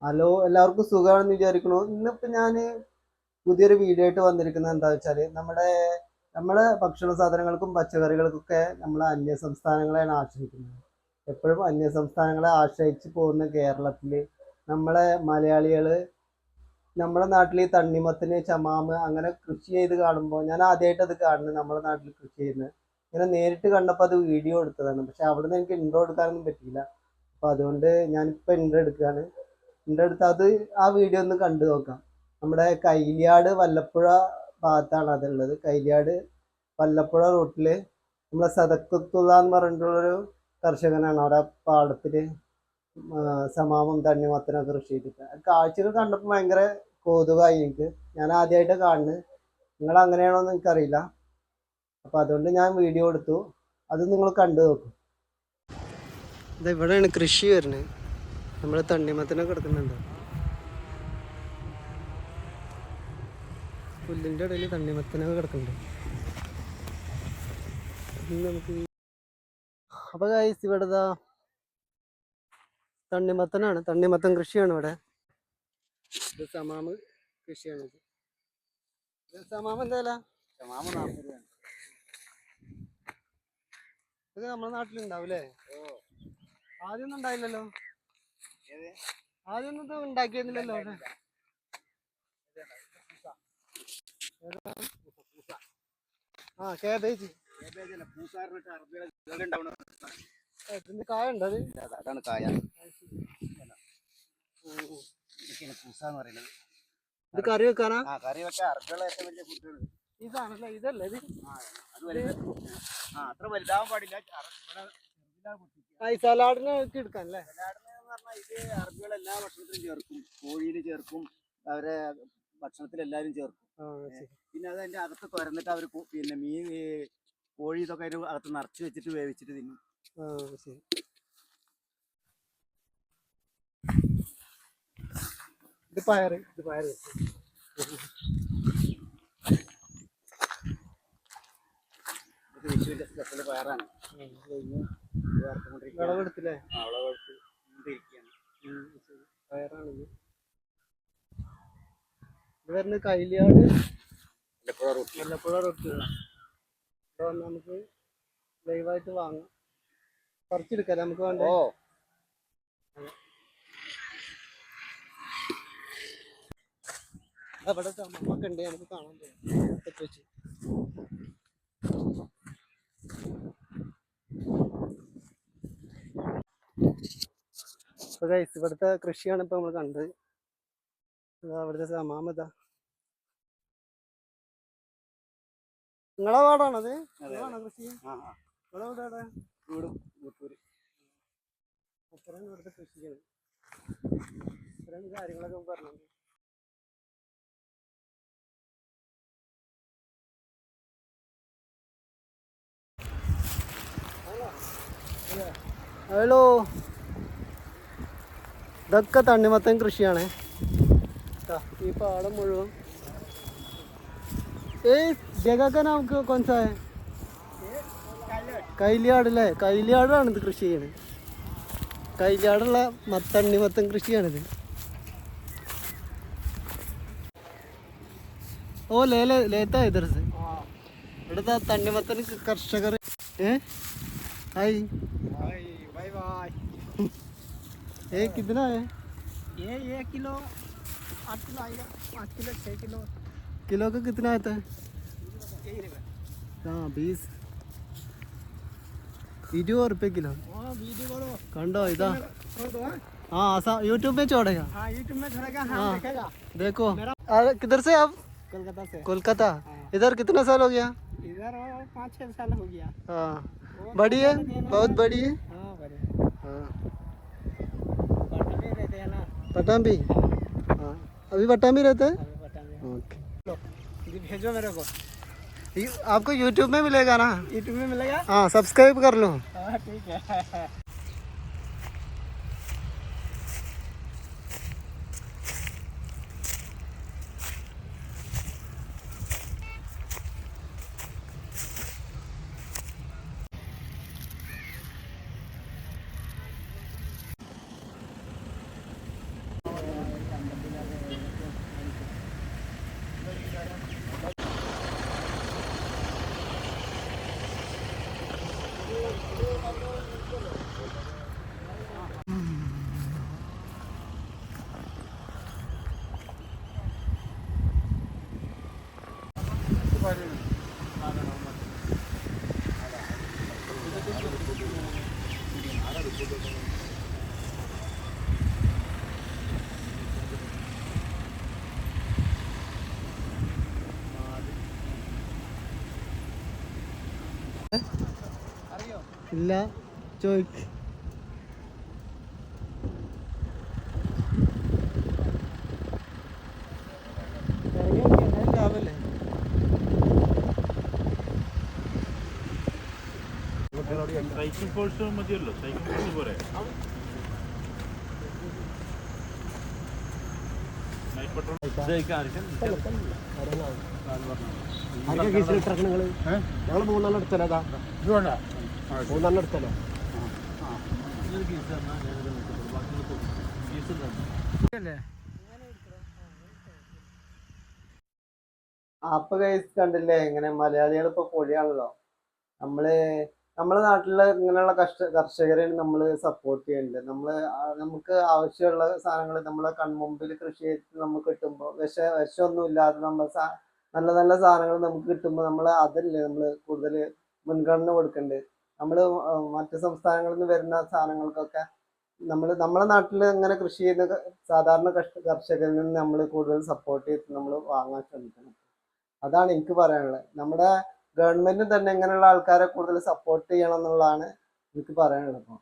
Hello, എല്ലാവർക്കും സുഖമാണെന്ന് വിചാരിക്കണു. ഇന്നിപ്പോ ഞാന് പുതിയൊരു വീഡിയോ ആയിട്ട് വന്നിരിക്കുന്നത് എന്താ വെച്ചാല് നമ്മുടെ ഭക്ഷണ സാധനങ്ങൾക്കും പച്ചക്കറികൾക്കൊക്കെ നമ്മൾ അന്യ സംസ്ഥാനങ്ങളെയാണ് ആശ്രയിക്കുന്നത്. എപ്പോഴും അന്യ സംസ്ഥാനങ്ങളെ ആശ്രയിച്ച് പോകുന്ന കേരളത്തില് നമ്മളെ മലയാളികള് നമ്മുടെ നാട്ടിൽ ഈ തണ്ണിമത്തന്, ചമാമ് അങ്ങനെ കൃഷി ചെയ്ത് കാണുമ്പോൾ ഞാൻ ആദ്യമായിട്ട് അത് കാണുന്നത് നമ്മുടെ നാട്ടിൽ കൃഷി ചെയ്യുന്നത്. ഇങ്ങനെ നേരിട്ട് കണ്ടപ്പോൾ അത് വീഡിയോ എടുത്തതാണ്. പക്ഷെ അവിടുന്ന് എനിക്ക് ഇൻട്രോ എടുക്കാനൊന്നും പറ്റിയില്ല. അപ്പോൾ അതുകൊണ്ട് ഞാനിപ്പോൾ ഇൻട്രോ എടുക്കുകയാണ്. ഇൻട്രോ എടുത്ത് അത് ആ വീഡിയോ ഒന്ന് കണ്ടു നോക്കാം. നമ്മുടെ കൈലിയാട് വല്ലപ്പുഴ ഭാഗത്താണ് അതുള്ളത്. കൈലിയാട് വല്ലപ്പുഴ റൂട്ടിൽ നമ്മളെ സദക്കത്തുള്ള എന്ന് പറഞ്ഞിട്ടുള്ളൊരു കർഷകനാണ് അവിടെ പാടത്തിൽ സമാമും തണ്ണിമത്തനൊക്കെ കൃഷി ചെയ്തിട്ട്. കാഴ്ചകൾ കണ്ടപ്പോൾ ഭയങ്കര കൗതുകമായി എനിക്ക്. ഞാൻ ആദ്യമായിട്ട് കാണുന്നത്. നിങ്ങൾ അങ്ങനെയാണോന്ന് എനിക്കറിയില്ല. അപ്പോൾ അതുകൊണ്ട് ഞാൻ വീഡിയോ എടുത്തു. അത് നിങ്ങൾ കണ്ടു നോക്കും. ഇത് ഇവിടെയാണ് കൃഷി വരുന്നത്. നമ്മൾ തണ്ണിമത്തനൊക്കെ എടുക്കുന്നുണ്ട്. പുല്ലിൻ്റെ ഇടയിൽ തണ്ണിമത്തനൊക്കെ കിടക്കുന്നുണ്ട്. നമുക്ക് അപ്പോൾ ഗൈസ് ഇവിടെ തണ്ണിമത്തനാണ്. തണ്ണിമത്തൻ കൃഷിയാണ് ഇവിടെ. ഇത് സമാമ് കൃഷിയാണ്. ഇത് സമാമ് എന്തായാല ഇത് നമ്മുടെ നാട്ടിലുണ്ടാവൂലേ? ആദ്യമൊന്നും ഉണ്ടായില്ലല്ലോ. ആദ്യമൊന്നും ഇത് ഉണ്ടാക്കിയിരുന്നില്ലല്ലോ. ആ, കേബേജ്. ഇതിന്റെ കായ ഉണ്ടോ? അതാണ് കായ. പൂസാന്ന് പറയുന്നത്. ഇത് കറി വെക്കാനാ? കറി വെക്കാൻ അറബികളുടെ ഏറ്റവും വലിയ ഫുഡാണ്. ഇതാണല്ലേ? ഇതല്ലേ ഇത്? അത്ര വലുതാവാൻ പാടില്ല. സലാഡിനൊക്കെ എടുക്കാനല്ലേ? സലാഡിന് പറഞ്ഞാൽ ഇത് അറബികൾ എല്ലാ ഭക്ഷണത്തിലും ചേർക്കും. കോഴിയിൽ ചേർക്കും, അവരെ ഭക്ഷണത്തിൽ എല്ലാവരും ചേർക്കും. പിന്നെ അത് അതിന്റെ അകത്ത് തുറന്നിട്ട് അവർ പിന്നെ മീൻ, കോഴി ഇതൊക്കെ അതിന്റെ അകത്ത് നിറച്ച് വെച്ചിട്ട് വേവിച്ചിട്ട് തിന്നും. ശരി. ഇത് പയറ്. വിഷുവിന്റെ സ്പെഷ്യൽ പയറാണ്. വിളവെടുത്തില്ലേ? വിളവെടുത്തിരിക്കുകയാണ്. പയറാണിത്. ഇത് വരുന്നത് കൈലിയാട് വല്ലപ്പുഴ റോട്ടിലുള്ള. ഇവിടെ വന്ന് നമുക്ക് ലൈവായിട്ട് വാങ്ങാം, പറിച്ചെടുക്കാം. നമുക്ക് വേണ്ട അവിടെ ചമ്മൊക്കെ ഉണ്ട്, നമുക്ക് കാണാൻ പറ്റും വെച്ച്. അപ്പോൾ ഗൈസ് ഇവിടുത്തെ കൃഷിയാണ് ഇപ്പോൾ നമ്മൾ കണ്ടത്. അവിടുത്തെ സമാമത നിങ്ങളെ പാടാണത്? നിങ്ങളാണോ കൃഷി? നിങ്ങളെവിടെ? അത്രയാണ് ഇവിടുത്തെ കൃഷിയാണ്. ഇത്രയാണ് കാര്യങ്ങളൊക്കെ പറഞ്ഞത്. ഹലോ, ഇതൊക്കെ തണ്ണിമത്തൻ കൃഷിയാണ്. ഈ പാടം മുഴുവൻ ജഗ का नाम कौन सा है? കൈലിയാട് അല്ലേ? കൈലിയാടാണ് ഇത് കൃഷി ചെയ്യുന്നത്. കൈലിയാടുള്ള തണ്ണിമത്തൻ കൃഷിയാണിത്. ഓ लेता है इधर से. ഇവിടുത്തെ തണ്ണിമത്തൻ കർഷകർ. Hi bye bye. कितना है? ये 1 किलो 8 किलो आएगा. 5 किलो 6 किलो. किलो का कितना आता है? हाँ 20 रुपये किलो. कंडो इधर. हाँ यूट्यूब में छोड़ेगा. हाँ यूट्यूब में छोड़ेगा. हाँ देखेगा. देखो. किधर से आप? कोलकाता से. कोलकाता. इधर कितना साल हो गया? इधर 5-6 साल हो गया. हाँ बड़ी है, बहुत बड़ी है. हाँ बड़ी. हाँ पटना में रहते हैं ना. पटाम्बी. हाँ अभी पटाम्बी रहते हैं. ओके. भेजो मेरे को. आपको यूट्यूब में मिलेगा ना? यूट्यूब में मिलेगा. हाँ सब्सक्राइब कर लो. हाँ ठीक है. അറിയോ? ഇല്ല, ചോദിക്ക്. ലാഭല്ലേ? സൈക്കിൾ കോഴ്സ് മതിയല്ലോ, സൈക്കിൾ കോഴ്സ് പോരെ. ഞങ്ങൾ മൂന്നെണ്ണം എടുത്തല്ലോ, മൂന്നെണ്ണം എടുത്തല്ലോ. അപ്പൊ ഗൈസ് കണ്ടില്ലേ, ഇങ്ങനെ മലയാളികൾ ഇപ്പൊ പൊളിയാണല്ലോ. നമ്മള് നമ്മളെ നാട്ടിലെ ഇങ്ങനെയുള്ള കർഷകരെയാണ് നമ്മൾ സപ്പോർട്ട് ചെയ്യേണ്ടത്. നമുക്ക് ആവശ്യമുള്ള സാധനങ്ങൾ നമ്മളെ കൺമുമ്പിൽ കൃഷി ചെയ്ത് നമുക്ക് കിട്ടുമ്പോൾ വിഷമൊന്നും ഇല്ലാതെ നല്ല നല്ല സാധനങ്ങൾ നമുക്ക് കിട്ടുമ്പോൾ അതല്ലേ നമ്മൾ കൂടുതൽ മുൻഗണന കൊടുക്കേണ്ടത്. നമ്മൾ മറ്റു സംസ്ഥാനങ്ങളിൽ നിന്ന് വരുന്ന സാധനങ്ങൾക്കൊക്കെ നമ്മളെ നാട്ടിൽ ഇങ്ങനെ കൃഷി ചെയ്യുന്ന സാധാരണ കർഷകരിൽ നിന്ന് നമ്മൾ കൂടുതൽ സപ്പോർട്ട് ചെയ്ത് നമ്മൾ വാങ്ങാൻ ശ്രമിക്കണം. അതാണ് എനിക്ക് പറയാനുള്ളത്. നമ്മുടെ ഗവൺമെന്റിന് തന്നെ ഇങ്ങനെയുള്ള ആൾക്കാരെ കൂടുതൽ സപ്പോർട്ട് ചെയ്യണം എന്നുള്ളതാണ് എനിക്ക് പറയാനുള്ളത്.